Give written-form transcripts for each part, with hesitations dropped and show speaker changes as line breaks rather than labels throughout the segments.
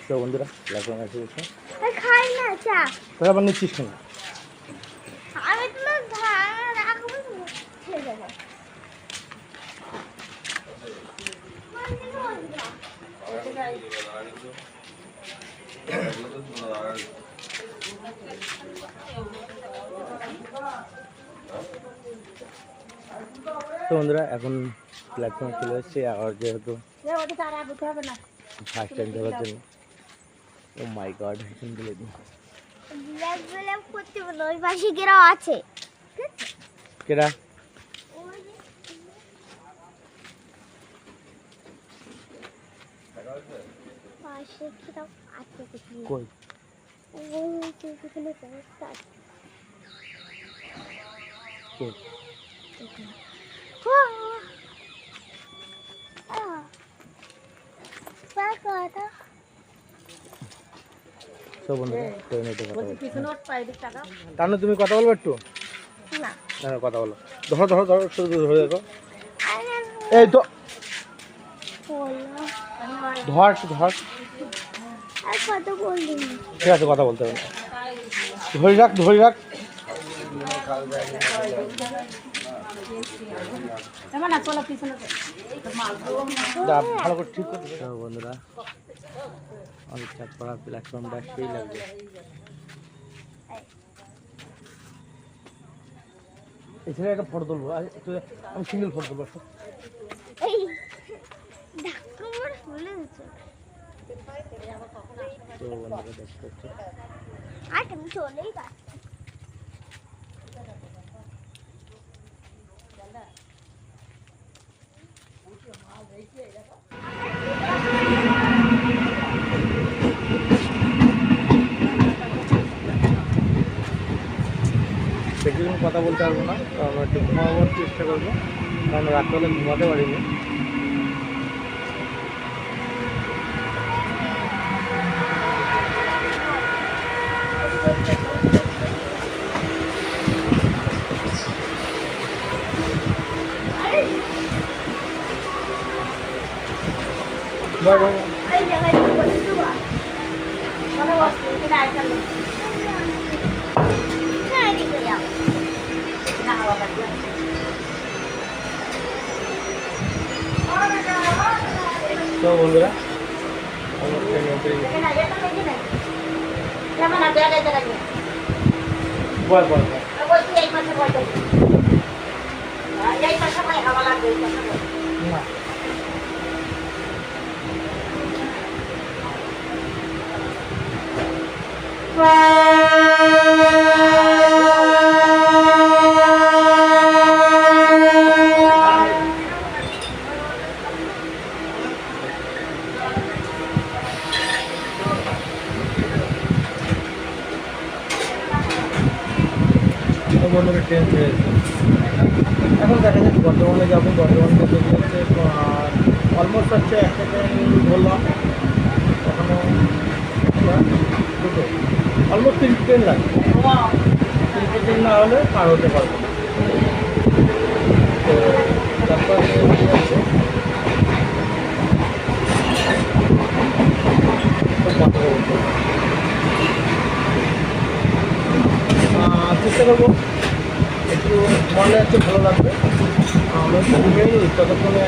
তো বন্ধুরা প্ল্যাটফর্মে এসে গেছে।
খাই না চা
তোরা আবার নিচ্ছিস কেন?
আমি তোমার রাখবো ছেড়ে দেবো।
তো বন্ধুরা এখন প্ল্যাটফর্মে চলে এসেছি আর যেহেতু ফার্স্ট টাইম দেখার জন্য। ও মাই গড এখন বলে দিন
ব্ল্যাক ব্ল্যাক করতে বলো, ওই পাশে কেরাও আছে।
কেডা?
পাশে কেরাও আছে কিছু
কই?
ওই যে এখানে রাস্তা আছে।
কই? তো বন্ধুরা ট্রেনেতে কথা বলছি। তাহলে তুমি কথা বলবে একটু?
না
না কথা বলো। ধরো ধরো ধরো শুধু ধরে দেখো। এই তো ধর ধর।
আর কত বললি?
ঠিক আছে কথা বলতে হবে না। ধরে রাখ ধরে রাখ। ভালো করে ঠিক করে দেবে বন্ধুরা। অনেক চাপ করা প্ল্যাটফর্মটা সেই লাগবে। এছাড়া একটা ফটো তুলবো। আমি সিঙ্গেল ফটো তুলবো। তো বন্ধুরা দেখতে হচ্ছে
আর তুমি চলেই গেছো।
বেশি দিন কথা বলতে পারবো না, তো আমরা একটু ঘুমাবার চেষ্টা করবো, কারণ রাত্রে ঘুমাতে পারিনি। তো বন্ধুরা আমার বল বল না বন্ধুরা ট্রেন ছেড়ে এখন দেখা যাচ্ছে বর্ধমানে যাবো। বর্ধমান থেকে হচ্ছে অলমোস্ট হচ্ছে একটা ট্রেন ধরলাম, এখনো দুটো অলমোস্ট 3 ট্রেন লাগে। 3 ট্রেন না হলে পার হতে পারবো। তো তারপর চেষ্টা করবো একটু মনে হচ্ছে ভালো লাগবে। আমরা একটু ঘুমিয়ে নিই, ততক্ষণে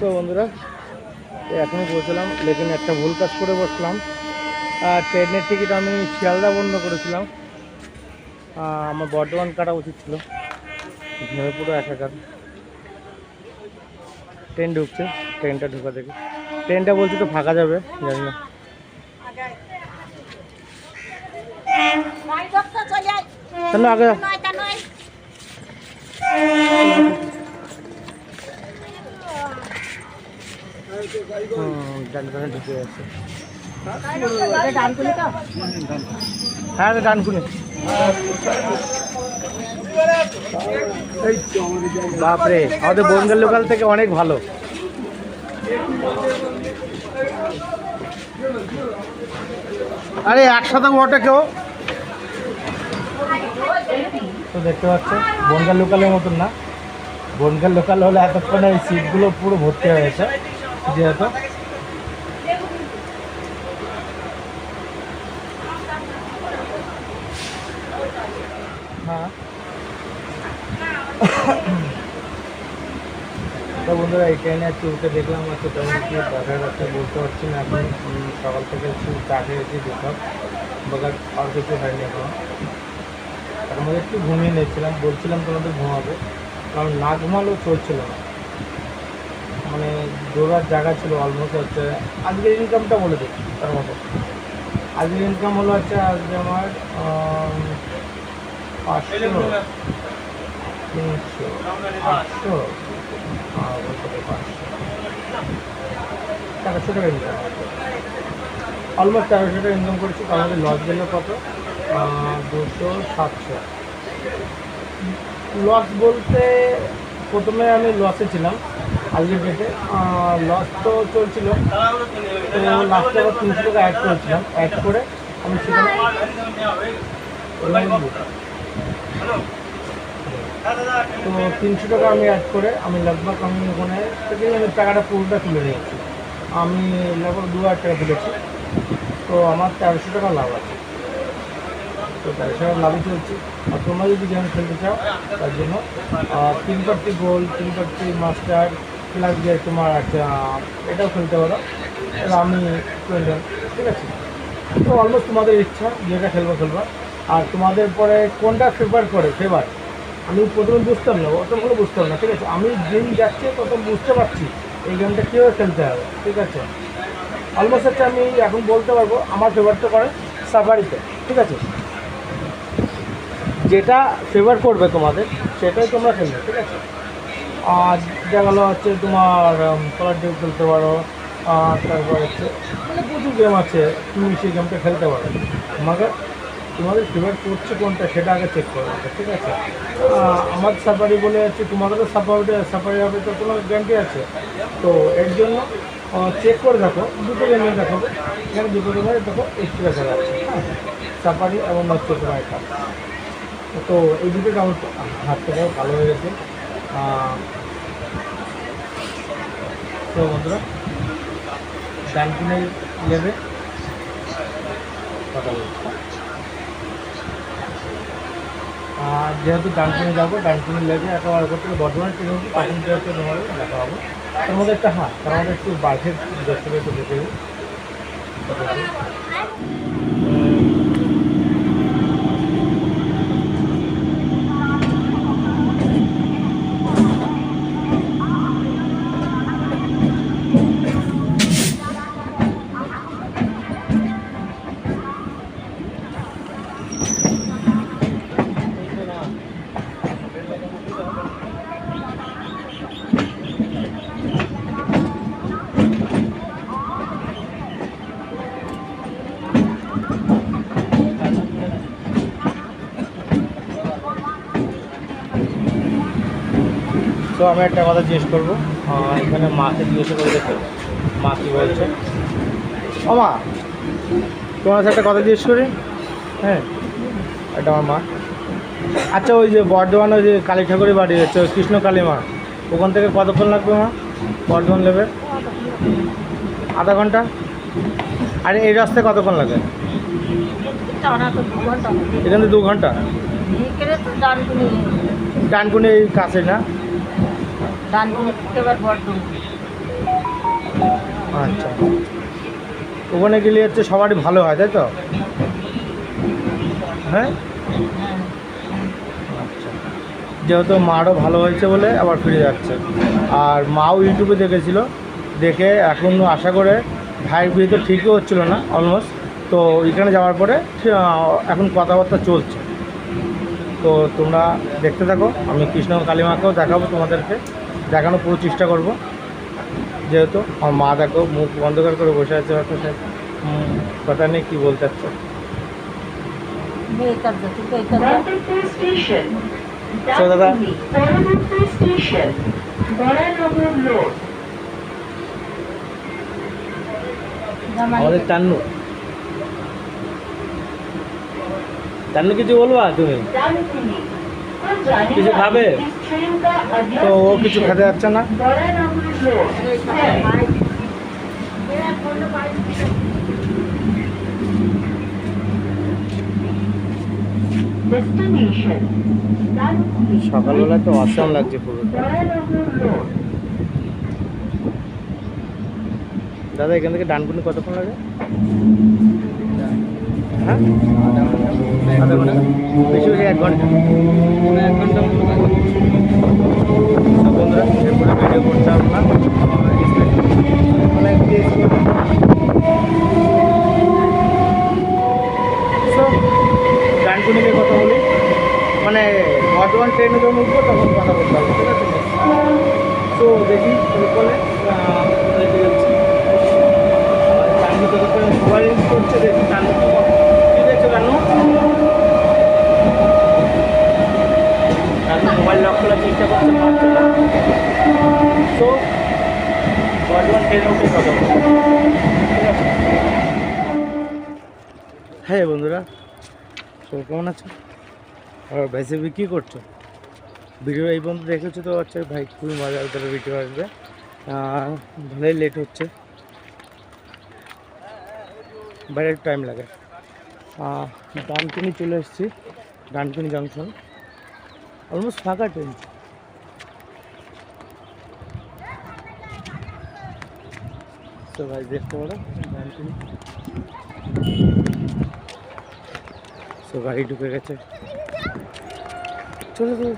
তো বন্ধুরা এখনই পৌঁছলাম, লেকিন একটা ভুল কাজ করে বসলাম। ট্রেনের টিকিট আমি শিয়ালদা বন্ধ করেছিলাম, আমার বর্ধমান কাটা উচিত ছিল। ঘুরে পুরো একাকার। ট্রেন ঢুকছে, ট্রেনটা ঢুকা দেখি। ট্রেনটা বলছি তো ফাঁকা যাবে, জানি না। আগে ডান ঢুকে আছে। হ্যাঁ ডানকুনি। বাপরে আমাদের বনগাঁ লোকাল থেকে অনেক ভালো। আরে একসাথে ওটা কেউ তো দেখতে পাচ্ছ বনগাঁ লোকালের মতন না। বনগাঁ লোকাল হলে এতক্ষণে এই সিটগুলো পুরো ভর্তি হয়ে গেছে যেহেতু। হ্যাঁ তো বন্ধুরা এই ট্রেনে একটু উঠে দেখলাম হচ্ছে তেমন কি দেখা যাচ্ছে বলতে পারছি না। এখন সকাল থেকে শুধু চা খেয়েছি দুটো বাগার আর কিছু হয়নি এখন। তার মধ্যে একটু ঘুমিয়ে নিয়েছিলাম, বলছিলাম তোমাদের ঘুমাবো, কারণ না ঘুমালেও চলছিল না। মানে দৌড়ার জায়গা ছিল অলমোস্ট হচ্ছে। আজকের ইনকামটা বলে দিই তার মতো। আজকের ইনকাম হলো হচ্ছে আজকে আমার 500 300 800 আর 500 টাকা ইনকাম, অলমোস্ট 1300 টাকা ইনকাম করেছি। তার মধ্যে লস গেল কত 200-700 লস বলতে প্রথমে আমি লসে ছিলাম আজকের ডেটে। লস তো চলছিল, তো লাস্টে আবার 300 টাকা অ্যাড করেছিলাম। অ্যাড করে আমি সেখানে তো 300 টাকা আমি অ্যাড করে আমি লগভগ আমি ওখানে থেকে আমি টাকাটা পুরোটা তুলে নিয়েছি। আমি লগভগ 2000 টাকা তুলেছি। তো আমার 1300 টাকা লাভ আছে। তো 1300 টাকা লাভই চলছে। আর তোমরা যদি গেম খেলতে চাও তার জন্য 3 party gold, 3 party master plus যে তোমার এটাও খেলতে পারো। এটা আমি ঠিক আছে। তো অলমোস্ট তোমাদের ইচ্ছা যেটা খেলবা। আর তোমাদের পরে কোনটা ফেভার আমি প্রথমে বুঝতাম না, অতগুলো বুঝতাম না, ঠিক আছে। আমি দিন যাচ্ছে তত বুঝতে পারছি এই গেমটা কীভাবে খেলতে হবে, ঠিক আছে। অলমোস্ট হচ্ছে আমি এখন বলতে পারবো আমার ফেভারটা করে সাফারিতে, ঠিক আছে। যেটা ফেভার করবে তোমাদের সেটাই তোমরা খেলবে, ঠিক আছে। আর দেখা গেলো হচ্ছে তোমার কলার ডিউ খেলতে পারো, তারপর হচ্ছে মানে প্রচুর গেম আছে, তুমি সেই গেমটা খেলতে পারো। তোমাদের ফেভার করছে কোনটা সেটা আগে চেক করো, ঠিক আছে। আমার সাফারি বলে হচ্ছে তোমাদেরও সাফারি হবে, তো তোমার গ্যারান্টি আছে। তো এর জন্য চেক করে দেখো, দুটো গেমে দেখাবো। এখানে দুটো গেমে দেখো এক্সট্রা করা আছে, হ্যাঁ, সাফারি এবং হচ্ছে তোমার এটা। তো এই দুটোটা আমার হাত থেকে ভালো হয়ে গেছে। তো বন্ধুরা ডানকুনি নেবে কথা বলছি। আর যেহেতু ডানকুনি যাবো, ডানকুনি লেগে একেবারে থেকে বর্ধমান ট্রেন হচ্ছে, তখন যেহেতু তোমাদের দেখা হবে। তার মধ্যে একটা তার মধ্যে একটু বাঘের দেখতে পেতে দেখে তো আমি একটা কথা জিজ্ঞেস করবো, এখানে মাকে জিজ্ঞেস করে দেখো মা কী বলছে। ও মা, তোমার সাথে একটা কথা জিজ্ঞেস করি। হ্যাঁ, এটা আমার মা। আচ্ছা, ওই যে বর্ধমান ওই যে কালী ঠাকুরের বাড়ি হচ্ছে কৃষ্ণ কালী মা, ওখান থেকে কতক্ষণ লাগবে মা বর্ধমান নেবে? আধা ঘন্টা। আর এই রাস্তায় কতক্ষণ লাগে? এখান থেকে 2 ঘন্টা। ডানকুনি এই কাছে না? আচ্ছা, ওখানে গেলে হচ্ছে সবারই ভালো হয়, তাই তো? হ্যাঁ, আচ্ছা। যেহেতু মারও ভালো হয়েছে বলে আবার ফিরে যাচ্ছে। আর মাও ইউটিউবে দেখেছিল, দেখে এখন আশা করে ভাইয়ের বিয়ে তো ঠিকই হচ্ছিলো না অলমোস্ট। তো এখানে যাওয়ার পরে এখন কথাবার্তা চলছে। তো তোমরা দেখতে থাকো, আমি কৃষ্ণ কালীমাকেও দেখাবো, তোমাদেরকে দেখানোর পুরো চেষ্টা করব। যেহেতু আমার মা দেখো মুখ অন্ধকার করে বসে আছে, पता नहीं কি বলতে চাচ্ছে।
Gandhipur Station.
So, Dada.
Gandhipur Station. Baranagar Road.
আমাদের টান্নু টান্নু কিছু বলবা তুমি? কিছু খাবে? তো ও কিছু খেতে যাচ্ছে না।
Baranagar Road. Destination.
সকালবেলা তো অসাম লাগছে পুরো।
Baranagar Road.
দাদা এখান থেকে ডানকুনি কতক্ষণ লাগে? হ্যাঁ আধা ঘন্টা বেশি বেশি 1 ঘন্টা 1 ঘন্টা মতো লাগে। সব বন্ধুরা এরপরে ভিডিও করতে হবে না অনেক সো ডানকুনিকে কথা বলি মানে বর্ধমান ট্রেনে যখন উঠবো তখন কথা বলতে হবে ঠিক আছে। তো দেখি বলে মোবাইল ইউজ করছে দেখি কানু কী দেখছো কানু কানু মোবাইল লক করার চেষ্টা করছে পারছে না। তো বর্ধমান ট্রেনে উঠে কথা বলবো ঠিক আছে। হ্যাঁ বন্ধুরা তো কেমন আছো আর ভাইসেবি কী করছো? ভিডিও এই পর্যন্ত দেখেছো তো আচ্ছা ভাই খুবই মজা তাহলে ভিডিও আসবে ভালোই লেট হচ্ছে বাইরে টাইম লাগে। ডানকুনি চলে এসেছি ডানকুনি জাংশন অলমোস্ট ফাঁকা ট্রেন। তো ভাই দেখতে পারো ডানকুনি তো গাড়ি ঢুকে গেছে চলো চলো।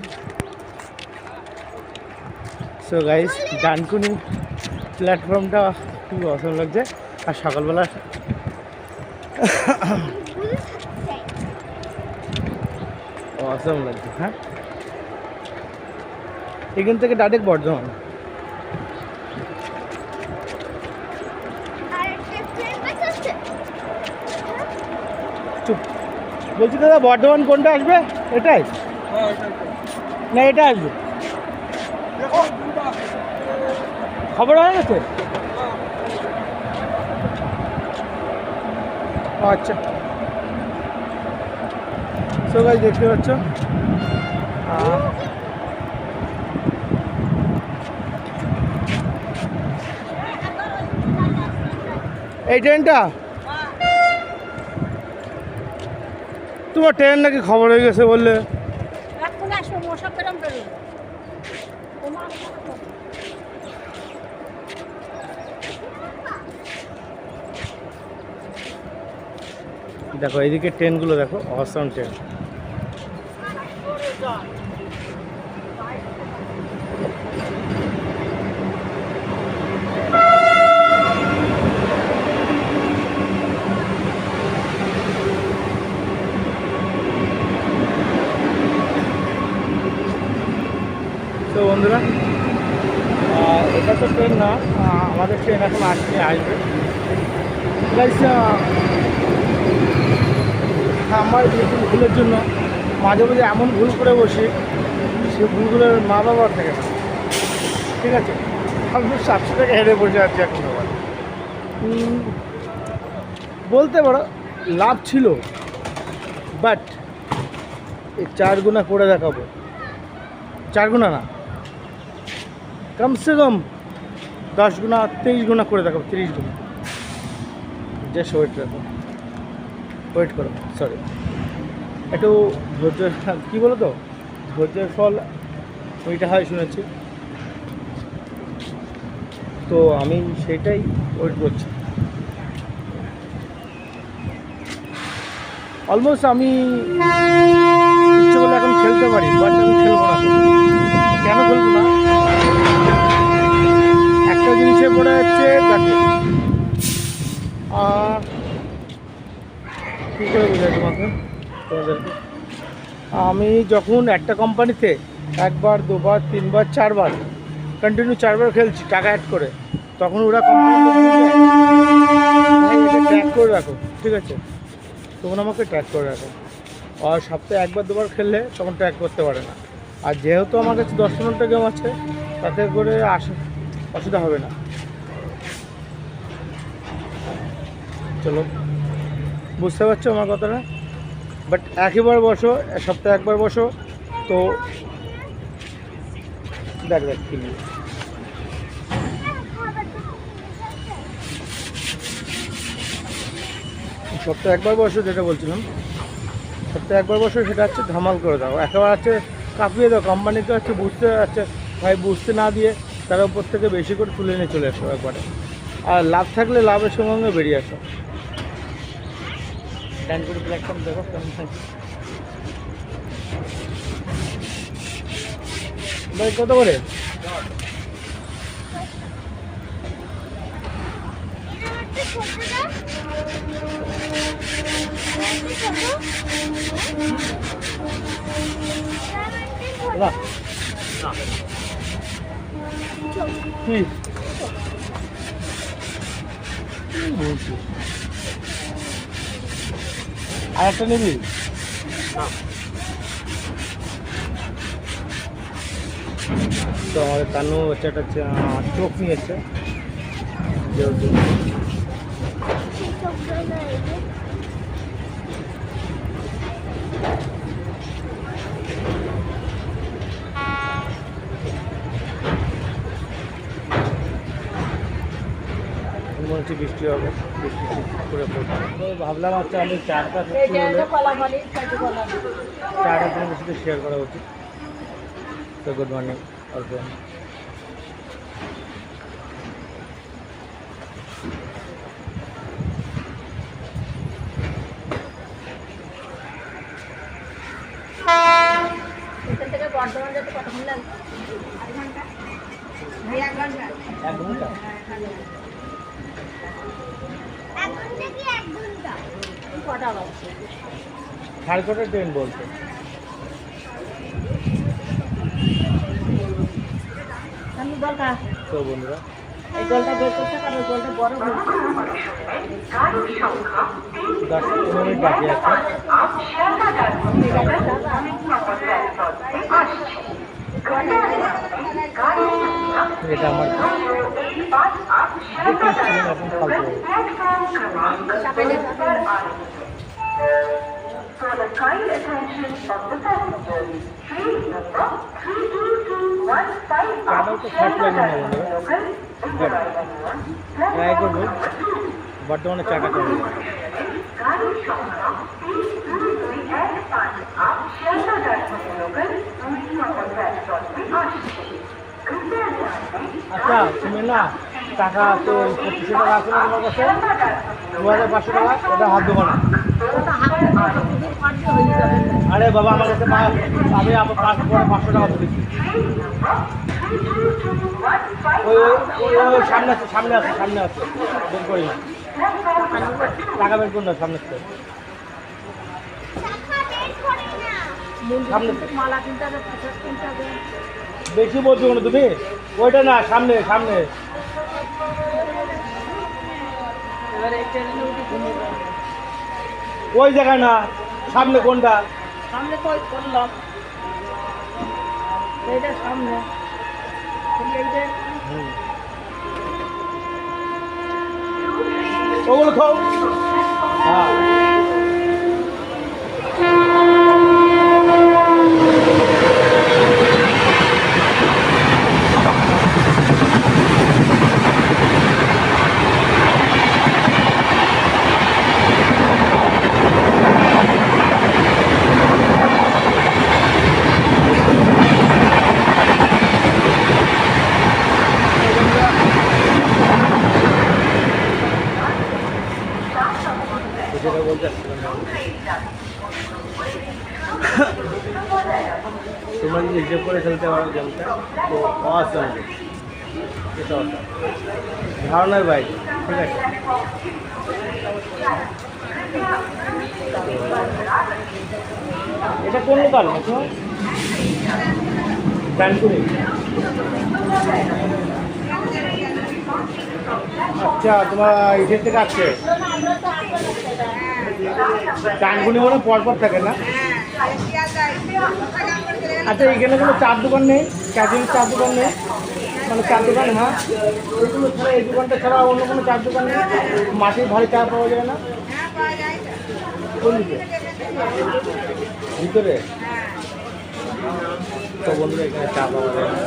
সো গাইস ডানকুনি প্ল্যাটফর্মটা খুব অসম লাগছে আর সকালবেলা অসম লাগছে। হ্যাঁ এখান থেকে ডাইরেক্ট বর্ধমান। চুপ বলছি দাদা বর্ধমান কোনটা আসবে? এটাই না এটা আসবে খবর হয়ে গেছে? আচ্ছা সো গাইস দেখতে পাচ্ছ এই ট্রেনটা তোমার ট্রেন নাকি খবর হয়ে গেছে বললে। দেখো এইদিকে ট্রেনগুলো দেখো অসাম ট্রেন। তো বন্ধুরা এটা তো ট্রেন না আমাদের ট্রেন এখন আসবে আমার এরকম ভুলের জন্য মাঝে মাঝে এমন ভুল করে বসি সে ভুলগুলোর মা বাবার থাকে না ঠিক আছে। আমি 700 টাকা হেরে বসে আছি এখন আবার বলতে পারো লাভ ছিল বাট এই 4 গুণা করে দেখাবো 4 গুণা না কমসে কম 10 গুণা 23 গুণা করে দেখাবো 30 গুণা। জাস্ট ওয়েট করো সরি একটু ধৈর্য কী বলো তো ধৈর্যের ফল ওইটা হয় শুনেছি তো আমি সেটাই ওয়েট করছি। অলমোস্ট আমি ইচ্ছে করলে এখন খেলতে পারি বাট আমি খেলবো না। কেন খেলবো না? একটা জিনিসে পড়ে যাচ্ছে তাকে আর কী করে বোঝাই তোমাদেরকে আমি যখন একটা কোম্পানিতে 1 বার 2 বার 3 বার 4 বার কন্টিনিউ 4 বার খেলছি টাকা অ্যাড করে তখন ওরা কোম্পানি রাখো, ঠিক আছে? তখন আমাকে ট্র্যাক করে রাখো। আর সপ্তাহে একবার দুবার খেললে তখন ট্র্যাক করতে পারে না। আর যেহেতু আমার কাছে 10-15টা গেম আছে, তাতে করে অসুবিধা হবে না। চলো, বুঝতে পারছো আমার কথাটা? বাট একবার বসো, সপ্তাহে একবার বসো, তো দেখ কি নিয়ে সপ্তাহে একবার বসো, যেটা বলছিলাম সপ্তাহে একবার বসো, সেটা হচ্ছে ধামাল করে দাও, একেবারে হচ্ছে কাঁপিয়ে দাও। কোম্পানিকে হচ্ছে বুঝতে যাচ্ছে ভাই, বুঝতে না দিয়ে তারা উপর থেকে বেশি করে তুলে নিয়ে চলে আসো একবারে। আর লাভ থাকলে লাভের সঙ্গে সঙ্গে বেরিয়ে আসো। ডান করে প্ল্যাটফর্ম দেখো কেমন থাকে ভাই, কত করে? বাহ, কি বলছিস? আর একটা নিবি? তো আমাদের তানু হচ্ছে একটা চোখ নিয়েছে, যেহেতু মনে হচ্ছে বৃষ্টি হবে, বৃষ্টি করে পড়বে। তো ভাবলাম আচ্ছা আমি চাটা তোমাদের সাথে শেয়ার করা উচিত। তো গুড মর্নিং অলসো।
এখান থেকে বর্ধমান যেতে কতক্ষণ লাগবে? 1 ঘন্টা।
1 ঘন্টা?
এখন থেকে 1 ঘন্টা। কটা বাজছে?
4:30 ট্রেন বলছে।
আমি বলটা
তো বন্ধুরা,
এই জলটা বের করতে পারো, জলটা বড় হয়ে
10-15 মিনিট বাকি আছে। এটা আমার এখন ফালতু
For the kind attention of the passengers, train number 32215
চাটাও তো খাট লাগবে না বন্ধুরা, ট্রাই করবো। বর্তমানে চাটা করবো।
গাড়ির সংখ্যা 32215 आप শিয়ালদা যাত্রী লোকাল 2 নম্বর প্ল্যাটফর্মে আসছে। कृपया ध्यान दें,
আচ্ছা তুমি না টাকা তো 2500 টাকা আছে না তোমার কাছে? 2500 টাকা, ওটা হাত দেবো না। আরে বাবা, আমার কাছে আমি আবার 500 টাকা দিচ্ছি। ওই সামনে আছে, সামনে আছে, সামনে আছে, বের করি না টাকা, বের করুন না সামনে থেকে। সামনে
মালা কিনতে হবে, পোশাক কিনতে হবে।
বেশি বলছো না তুমি, ওইটা না, সামনে সামনে।
এবারে এই ট্রেনে উঠে ঘুমিয়ে যাবে।
ওই জায়গায় না, সামনে কোনটা?
সামনে কই করলাম, এইটা সামনে এইটা
ওগুলো খাও। হ্যাঁ যেটা বলতে তোমরা যদি হিসেব করে খেলতে পারো গেমটা, তো অসাম, এটা অসাম, ধারণার বাইরে, ঠিক আছে? এটা কোন লোকাল ডানকুনি? আচ্ছা, তোমার ইসের থেকে আসছে? ডানকুনি মানে পরপর থাকে না? আচ্ছা এখানে কোনো চার দোকান নেই? ক্যাটারিং চার দোকান নেই? মানে চার দোকান, হ্যাঁ এইগুলো ছাড়া, এই দোকানটা ছাড়া অন্য কোনো চার দোকান নেই? মাটির ভারী চা পাওয়া যায় না? কোন দিকে? ভিতরে? তো বন্ধুরা এখানে চা পাওয়া যায় না,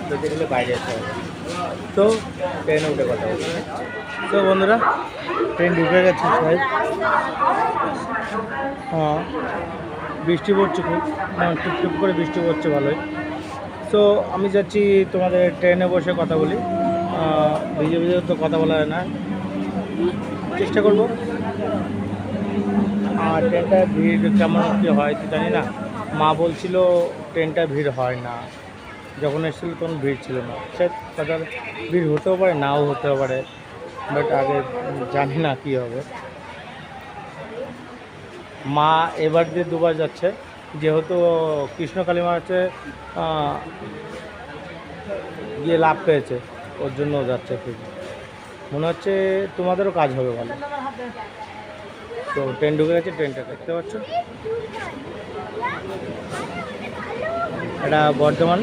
যেতে গেলে বাইরে আসতে হবে। তো ট্রেনে উঠে কথা বলছি। তো বন্ধুরা ট্রেন ঢুকে গেছে সাহেব। হ্যাঁ বৃষ্টি পড়ছে খুব, টুপটুপ করে বৃষ্টি পড়ছে ভালোই। তো আমি যাচ্ছি, তোমাদের ট্রেনে বসে কথা বলি। ভিজে ভিজে তো কথা বলা হয় না, চেষ্টা করব। আর ট্রেনটা ভিড় কেমন কী হয় তো জানি না। মা বলছিল ট্রেনটা ভিড় হয় না, যখন এসেছিলো তখন ভিড় ছিল না। সে কথা ভিড় হতেও পারে, নাও হতেও পারে, বাট আগে জানি না কী হবে। মা এবার দিয়ে দুবার যাচ্ছে, যেহেতু কৃষ্ণকালী মা হচ্ছে গিয়ে লাভ পেয়েছে, ওর জন্য যাচ্ছে। ঠিক মনে হচ্ছে তোমাদেরও কাজ হবে ভালো। তো ট্রেন ঢুকে গেছে, ট্রেনটা দেখতে পাচ্ছ, এটা বর্ধমান।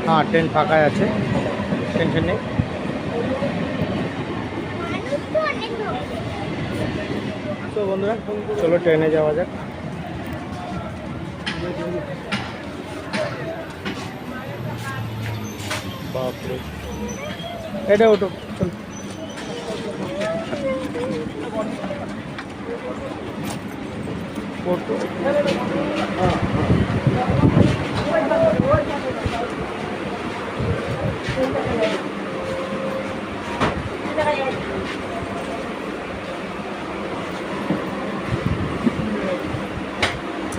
হ্যাঁ ট্রেন ফাঁকাই আছে, টেনশন নেই। তো বন্ধুরা চলো ট্রেনে যাওয়া যাক। বাপরে, এটা ওটো চল। ওটো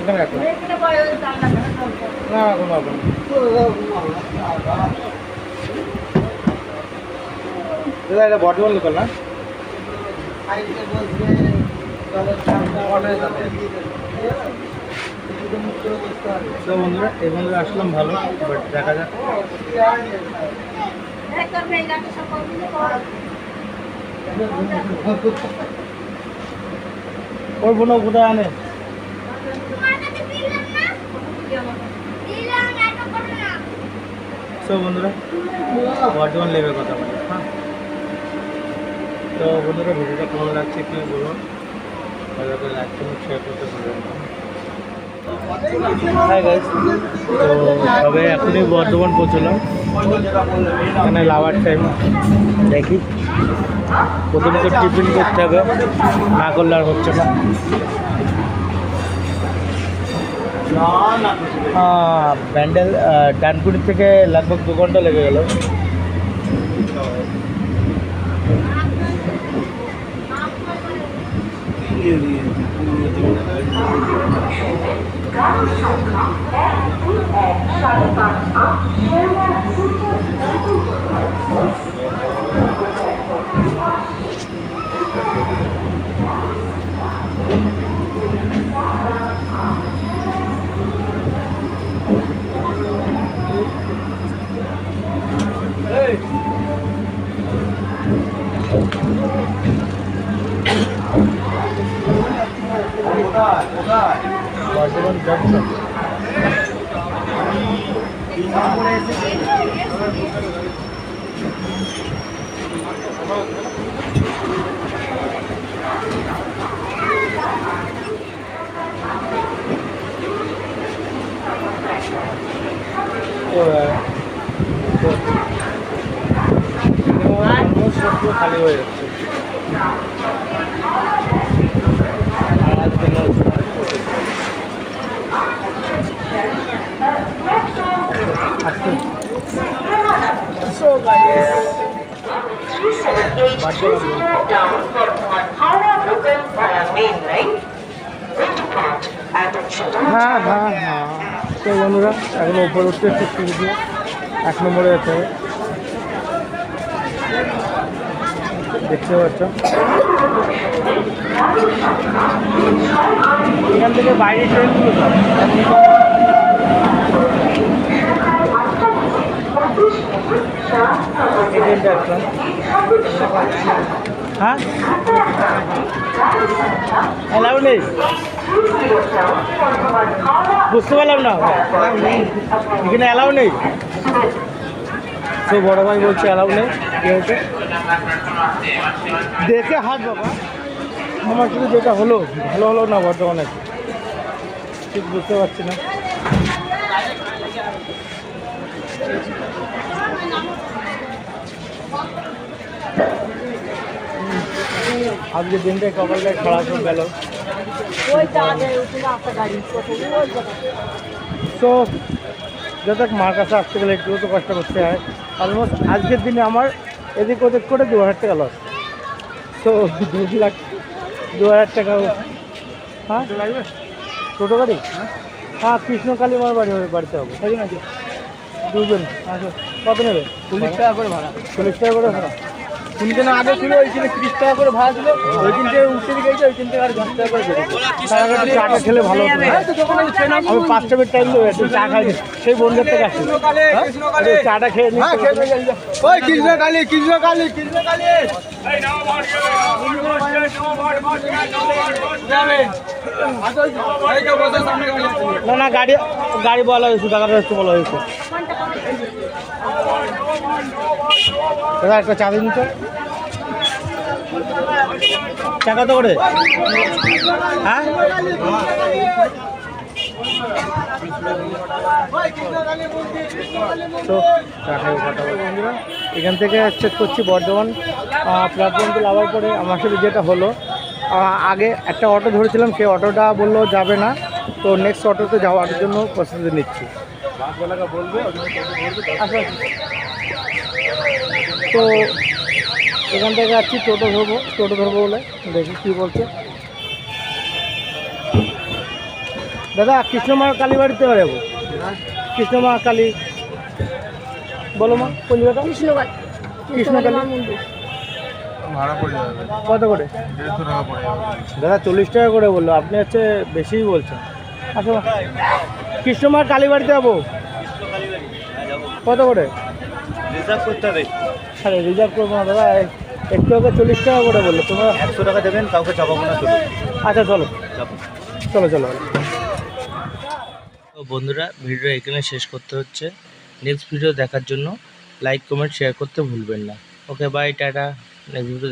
এখানে রাখো না, কোনো ব্যাপার না। দাদা এটা বর্ধমান লোকাল না? তো বন্ধুরা এই বন্ধুরা আসলাম ভালো, বাট দেখা যাক। ওই বোন কোথায় আনে? তো বন্ধুরা বর্ধমান লেভের কথা বলি। হ্যাঁ তো বন্ধুরা ভিডিওটা কেমন লাগছে কি বলুন, ভালো করে লাইক করুন, শেয়ার করতে ভুলবেন না। হ্যাঁ গাইস, তো তবে এখনই বর্ধমান পৌঁছলাম, এখানে লাভার টাইম। দেখি প্রথমে তো টিফিন করতে হবে, না করলে আর হচ্ছে না। ব্যান্ডেল ডানকুনি থেকে लगभग 2 ঘন্টা লেগে গেল। বর্ধমান জংশন। খালি হয়ে যাচ্ছে। হ্যাঁ হ্যাঁ হ্যাঁ তো বন্ধুরা এখন উপরে উঠতে একটু সুবিধে, 1 নম্বরে যেতে হবে, দেখতে পাচ্ছ। এখান থেকে বাইরে ট্রেনগুলো এই ট্রেনটা আসলাম। হ্যাঁ অ্যালাউ নেই, বুঝতে পারলাম না, এখানে অ্যালাউ নেই। তো বড় ভাই বলছে অ্যালাউ নেই, কি হয়েছে দেখে হাত বাবা। আমার শুধু যেটা হলো ভালো হলো না বর্ধমানে, ঠিক বুঝতে পারছি না। আজকের দিনটাই কপালটাই খারাপ হয়ে গেল। তো যত মার কাছে আসতে গেলে একটু তো কষ্ট করতে হয়। অলমোস্ট আজকের দিনে আমার এদিক ওদিক করে 2000 টাকা লস। তো 2,00,000 টাকা। হ্যাঁ টোটো গাড়ি, হ্যাঁ কৃষ্ণকালী আমার বাড়িতে হবে, তাই নাকি দুজন। আচ্ছা কত নেবে? 40 টাকা করে ভাড়া। 40 টাকা করে ভাড়া। কোনখানে আগে ছিল ওই ছিল 30 টাকা করে ভাড়া ছিল, ওই দিনকে উঠতে গেছে, ওই দিনকে আর 10 টাকা করে দেবে। তার আগে একটু চাটা খেলে ভালো হতো। আমি 5টা বের টাইম দেবো, একটু চা খাই, সেই বন্ধুর থেকে আসি, চাটা খেয়ে নিই। কৃষ্ণকালী কৃষ্ণকালী কৃষ্ণকালী না না, গাড়ি গাড়ি বলা হয়েছে, টাকাটা একটু বলা হয়েছে। দাদা একটা চা দিন তো। চা কত করে? হ্যাঁ তো বন্ধুরা, এখান থেকে চেক করছি বর্ধমান প্ল্যাটফর্ম তো লাভার পরে আমার সাথে যেটা হলো, আগে একটা অটো ধরেছিলাম, সেই অটোটা বললো যাবে না, তো নেক্সট অটোতে যাওয়ার জন্য প্রস্তুতি নিচ্ছি। আচ্ছা তো এখান থেকে যাচ্ছি, টোটো ধরবো বলে, দেখি কী বলছে। দাদা কৃষ্ণমা কালী বাড়িতে যাবো, কৃষ্ণমা কালী বলো মা, কোন জায়গাটা? কৃষ্ণকালী
ভাড়া পড়ে যাবে
কত করে?
150 টাকা পড়ে যাবে।
দাদা 40 টাকা করে বললো, আপনি হচ্ছে বেশিই বলছেন। আচ্ছা কৃষ্ণমার কালী বাড়িতে যাবো, কত করে?
রিজার্ভ করতে হবে।
আরে রিজার্ভ করবো না দাদা, একটু আগে 40 টাকা করে বললো, তোমরা
100 টাকা দেবেন, কাউকে চাপাবো না। চলো
আচ্ছা চলো চলো চলো।
তো বন্ধুরা, ভিডিও এখানে শেষ করতে হচ্ছে। নেক্সট ভিডিও দেখার জন্য লাইক কমেন্ট শেয়ার করতে ভুলবেন না। Okay bye, tata. Next video